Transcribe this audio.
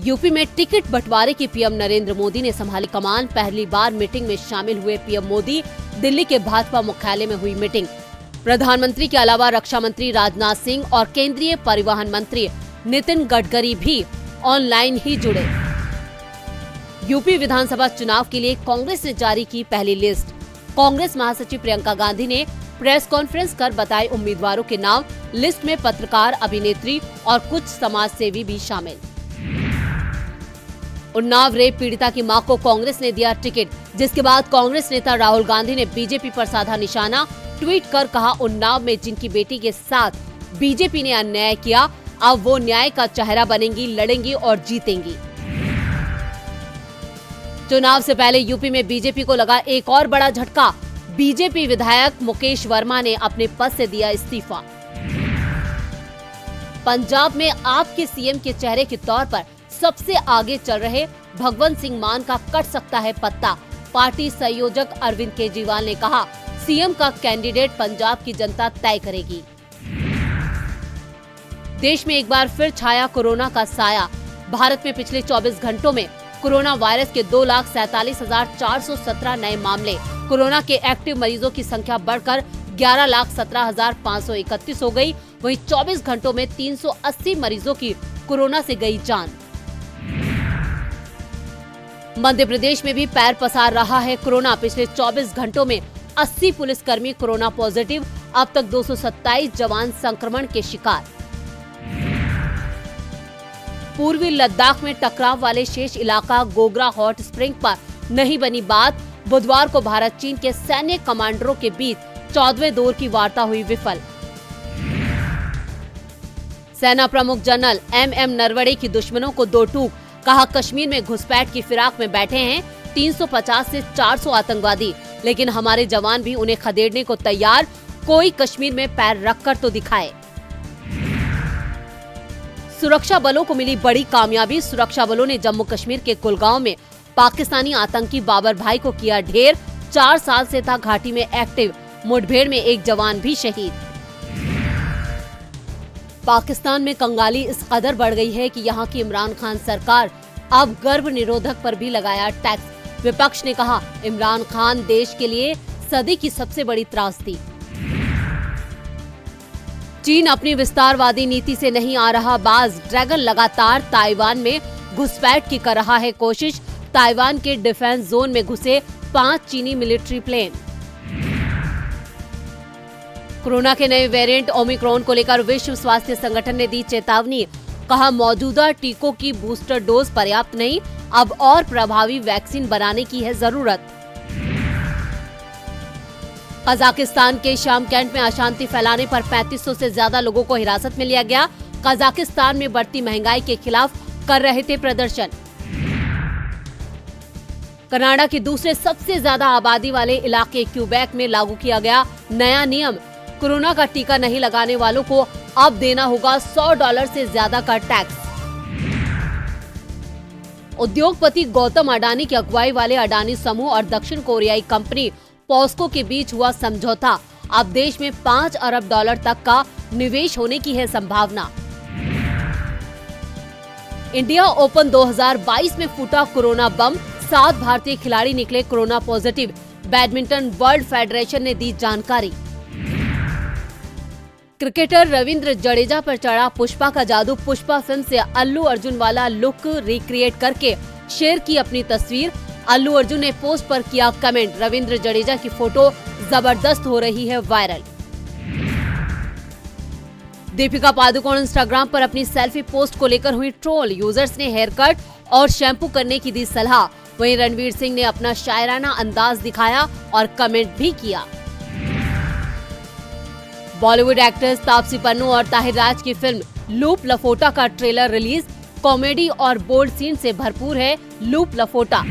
UP में ticket बंटवारे की पीएम नरेंद्र मोदी ने संभाली कमान। पहली बार मीटिंग में शामिल हुए पीएम मोदी। दिल्ली के भाजपा मुख्यालय में हुई मीटिंग। प्रधानमंत्री के अलावा रक्षा मंत्री राजनाथ सिंह और केंद्रीय परिवहन मंत्री नितिन गडकरी भी ऑनलाइन ही जुड़े। यूपी विधानसभा चुनाव के लिए कांग्रेस ने जारी की पहली लिस्ट। कांग्रेस महासचिव प्रियंका गांधी ने प्रेस कॉन्फ्रेंस कर बताए उम्मीदवारों के नाम। लिस्ट में पत्रकार, अभिनेत्री और कुछ समाजसेवी भी शामिल। उन्नाव रेप पीड़िता की मां को कांग्रेस ने दिया टिकट, जिसके बाद कांग्रेस नेता राहुल गांधी ने बीजेपी पर साधा निशाना। ट्वीट कर कहा, उन्नाव में जिनकी बेटी के साथ बीजेपी ने अन्याय किया, अब वो न्याय का चेहरा बनेंगी, लड़ेंगी और जीतेंगी। चुनाव से पहले यूपी में बीजेपी को लगा एक और बड़ा झटका। बीजेपी विधायक मुकेश वर्मा ने अपने पद से दिया इस्तीफा। पंजाब में आप के सीएम के चेहरे के तौर पर सबसे आगे चल रहे भगवंत सिंह मान का कट सकता है पत्ता। पार्टी संयोजक अरविंद केजरीवाल ने कहा, सीएम का कैंडिडेट पंजाब की जनता तय करेगी। देश में एक बार फिर छाया कोरोना का साया। भारत में पिछले 24 घंटों में कोरोना वायरस के 2,47,417 नए मामले। कोरोना के एक्टिव मरीजों की संख्या बढ़कर 11,17,531 हो गई। वहीं 24 घंटों में 380 मरीजों की कोरोना से गई जान। मध्य प्रदेश में भी पैर पसार रहा है कोरोना। पिछले 24 घंटों में 80 पुलिसकर्मी कोरोना पॉजिटिव। अब तक 227 जवान संक्रमण के शिकार। पूर्वी लद्दाख में टकराव वाले शेष इलाका गोगरा हॉट स्प्रिंग पर नहीं बनी बात। बुधवार को भारत चीन के सैन्य कमांडरों के बीच 14वें दौर की वार्ता हुई विफल। सेना प्रमुख जनरल एमएम नरवणे की दुश्मनों को दो टूक। कहा, कश्मीर में घुसपैठ की फिराक में बैठे हैं 350 से 400 आतंकवादी, लेकिन हमारे जवान भी उन्हें खदेड़ने को तैयार। कोई कश्मीर में पैर रखकर तो दिखाए। सुरक्षा बलों को मिली बड़ी कामयाबी। सुरक्षा बलों ने जम्मू कश्मीर के कुलगांव में पाकिस्तानी आतंकी बाबर भाई को किया ढेर। 4 साल से था घाटी में एक्टिव। मुठभेड़ में एक जवान भी शहीद। पाकिस्तान में कंगाली इस कदर बढ़ गई है कि यहाँ की इमरान खान सरकार अब गर्भ निरोधक पर भी लगाया टैक्स। विपक्ष ने कहा, इमरान खान देश के लिए सदी की सबसे बड़ी त्रासदी। चीन अपनी विस्तारवादी नीति से नहीं आ रहा बाज। ड्रैगन लगातार ताइवान में घुसपैठ की कर रहा है कोशिश। ताइवान के डिफेंस जोन में घुसे 5 चीनी मिलिट्री प्लेन। कोरोना के नए वेरिएंट ओमिक्रॉन को लेकर विश्व स्वास्थ्य संगठन ने दी चेतावनी। कहा, मौजूदा टीकों की बूस्टर डोज पर्याप्त नहीं, अब और प्रभावी वैक्सीन बनाने की है जरूरत। कजाकिस्तान के शामकैंट में अशांति फैलाने पर 3500 से ज्यादा लोगों को हिरासत में लिया गया। कजाकिस्तान में बढ़ती महंगाई के खिलाफ कर रहे थे प्रदर्शन। कनाडा के दूसरे सबसे ज्यादा आबादी वाले इलाके क्यूबेक में लागू किया गया नया नियम। कोरोना का टीका नहीं लगाने वालों को अब देना होगा $100 से ज्यादा का टैक्स। उद्योगपति गौतम अडानी की अगुवाई वाले अडानी समूह और दक्षिण कोरियाई कंपनी पॉस्को के बीच हुआ समझौता। अब देश में $5 अरब तक का निवेश होने की है संभावना। इंडिया ओपन 2022 में फूटा कोरोना बम। 7 भारतीय खिलाड़ी निकले corona positive. Badminton world federation ने दी जानकारी। क्रिकेटर रविंद्र जडेजा पर चढ़ा पुष्पा का जादू। पुष्पा फिल्म से अल्लू अर्जुन वाला लुक रिक्रिएट करके शेयर की अपनी तस्वीर। अल्लू अर्जुन ने पोस्ट पर किया कमेंट। रविंद्र जडेजा की फोटो जबरदस्त हो रही है वायरल। दीपिका पादुकोण इंस्टाग्राम पर अपनी सेल्फी पोस्ट को लेकर हुई ट्रोल। यूजर्स ने हेयर कट और शैम्पू करने की दी सलाह। वहीं रणवीर सिंह ने अपना शायराना अंदाज दिखाया और कमेंट भी किया। बॉलीवुड एक्ट्रेस तापसी पन्नू और ताहिर राज की फिल्म लूप लफोटा का ट्रेलर रिलीज। कॉमेडी और बोल्ड सीन से भरपूर है लूप लफोटा।